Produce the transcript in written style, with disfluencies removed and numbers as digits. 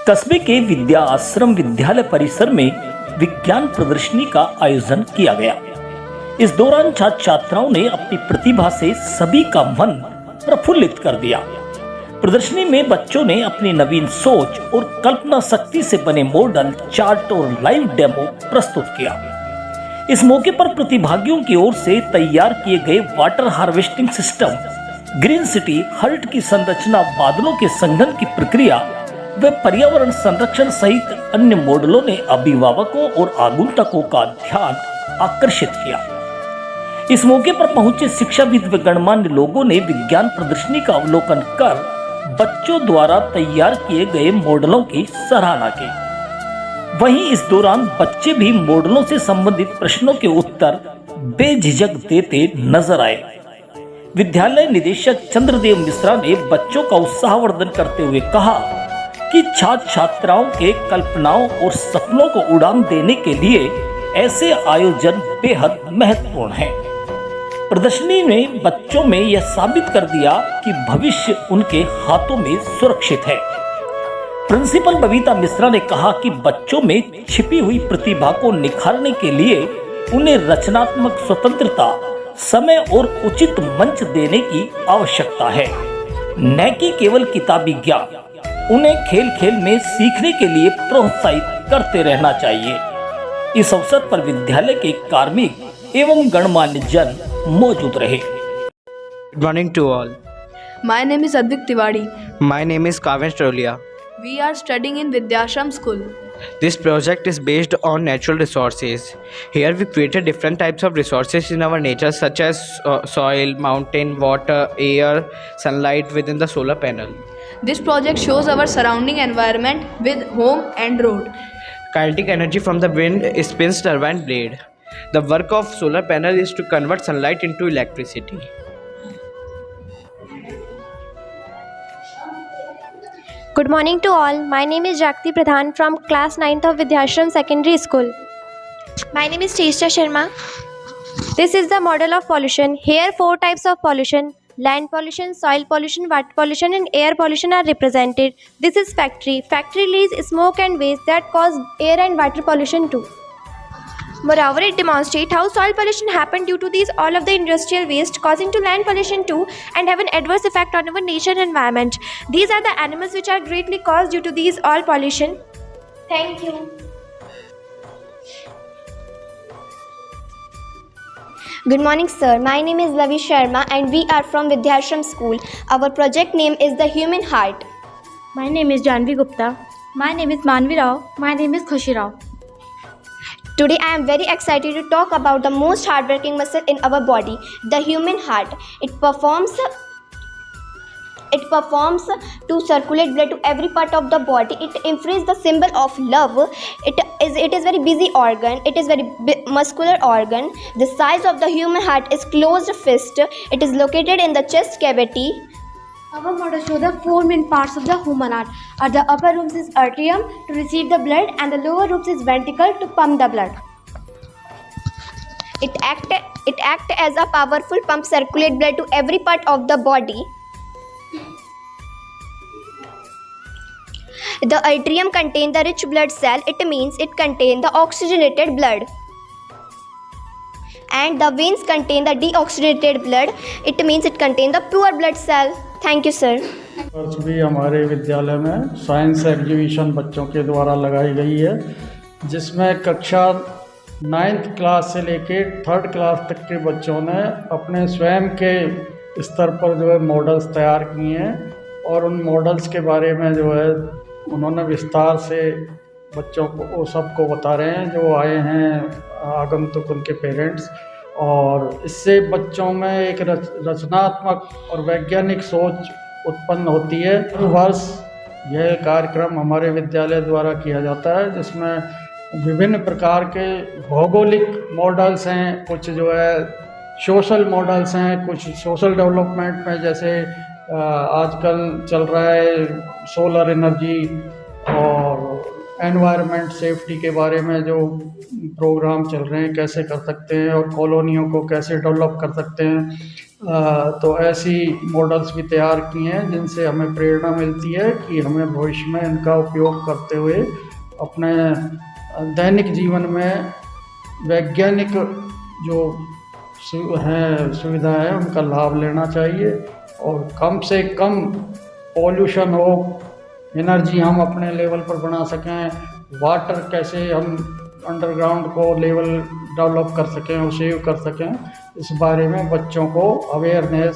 कस्बे के विद्या आश्रम विद्यालय परिसर में विज्ञान प्रदर्शनी का आयोजन किया गया। इस दौरान छात्र छात्राओं ने अपनी प्रतिभा से सभी का मन प्रफुल्लित कर दिया। प्रदर्शनी में बच्चों ने अपनी नवीन सोच और कल्पना शक्ति से बने मॉडल, चार्ट और लाइव डेमो प्रस्तुत किया। इस मौके पर प्रतिभागियों की ओर से तैयार किए गए water harvesting system, green city heart की संरचना, बादलों के संघनन की प्रक्रिया व पर्यावरण संरक्षण सहित अन्य मॉडलों ने अभिभावकों और आगंतुकों का ध्यान आकर्षित किया। इस मौके पर पहुंचे शिक्षाविद व गणमान्य लोगों ने विज्ञान प्रदर्शनी का अवलोकन कर बच्चों द्वारा तैयार किए गए मॉडलों की सराहना की। वहीं इस दौरान बच्चे भी मॉडलों से संबंधित प्रश्नों के उत्तर बेझिझक देते नजर आए। विद्यालय निदेशक चंद्रदेव मिश्रा ने बच्चों का उत्साहवर्धन करते हुए कहा कि छात्र छात्राओं के कल्पनाओं और सपनों को उड़ान देने के लिए ऐसे आयोजन बेहद महत्वपूर्ण हैं। प्रदर्शनी ने बच्चों में यह साबित कर दिया कि भविष्य उनके हाथों में सुरक्षित है। प्रिंसिपल बबीता मिश्रा ने कहा कि बच्चों में छिपी हुई प्रतिभा को निखारने के लिए उन्हें रचनात्मक स्वतंत्रता, समय और उचित मंच देने की आवश्यकता है, न कि केवल किताबी ज्ञान। उन्हें खेल खेल में सीखने के लिए प्रोत्साहित करते रहना चाहिए। इस अवसर पर विद्यालय के कार्मिक एवं गणमान्य जन मौजूद रहे। Good morning to all. My name is Advik Tiwari. My name is Kavan Strolia. We are studying in Vidyashram School. This project is based on natural resources. Here we created different types of resources in our nature such as soil, mountain, water, air, sunlight within the solar panel. This project shows our surrounding environment with home and road. Kinetic energy from the wind spins turbine blade. The work of solar panel is to convert sunlight into electricity. Good morning to all. My name is Jakti Pradhan from class 9th of Vidyashram Secondary School. My name is Teesta Sharma. This is the model of pollution. Here 4 types of pollution: land pollution, soil pollution, water pollution and air pollution are represented. This is factory. Factory release smoke and waste that cause air and water pollution too. Moreover, it demonstrates how soil pollution happened due to these all of the industrial waste causing to land pollution too and have an adverse effect on our nature and environment. These are the animals which are greatly caused due to these all pollution. Thank you. Good morning sir. My name is Lavi Sharma and we are from Vidyashram School. Our project name is the human heart. My name is Janvi Gupta. My name is Manvi Rao. My name is Khushi Rao. Today I am very excited to talk about the most hardworking muscle in our body, the human heart. It performs to circulate blood to every part of the body. It infers the symbol of love. It is very busy organ. It is very muscular organ. The size of the human heart is closed fist. It is located in the chest cavity. Our model shows the 4 main parts of the human heart. At the upper rooms is atrium to receive the blood and the lower rooms is ventricle to pump the blood. It act as a powerful pump circulate blood to every part of the body. The atrium contain the rich blood cell. It means it contain the oxygenated blood. And the veins contain the deoxygenated blood. It means it contain the pure blood cell. Thank you sir. आज भी हमारे विद्यालय में science exhibition बच्चों के द्वारा लगाई गई है, जिसमें कक्षा 9th क्लास से लेके 3rd क्लास तक के बच्चों ने अपने स्वयं के स्तर पर जो है मॉडल्स तैयार किए हैं और उन मॉडल्स के बारे में जो है उन्होंने विस्तार से बच्चों को सबको बता रहे हैं जो आए हैं आगंतुक उनके पेरेंट्स। और इससे बच्चों में एक रचनात्मक और वैज्ञानिक सोच उत्पन्न होती है। हर वर्ष यह कार्यक्रम हमारे विद्यालय द्वारा किया जाता है, जिसमें विभिन्न प्रकार के भौगोलिक मॉडल्स हैं, कुछ जो है सोशल मॉडल्स हैं, कुछ सोशल डेवलपमेंट में जैसे आजकल चल रहा है सोलर एनर्जी और एनवायरनमेंट सेफ्टी के बारे में जो प्रोग्राम चल रहे हैं कैसे कर सकते हैं और कॉलोनियों को कैसे डेवलप कर सकते हैं, तो ऐसी मॉडल्स भी तैयार किए हैं जिनसे हमें प्रेरणा मिलती है कि हमें भविष्य में इनका उपयोग करते हुए अपने दैनिक जीवन में वैज्ञानिक जो सुविधा है उनका लाभ लेना चाहिए और कम से कम पॉल्यूशन हो, एनर्जी हम अपने लेवल पर बना सकें, वाटर कैसे हम अंडरग्राउंड को लेवल डेवलप कर सकें और सेव कर सकें, इस बारे में बच्चों को अवेयरनेस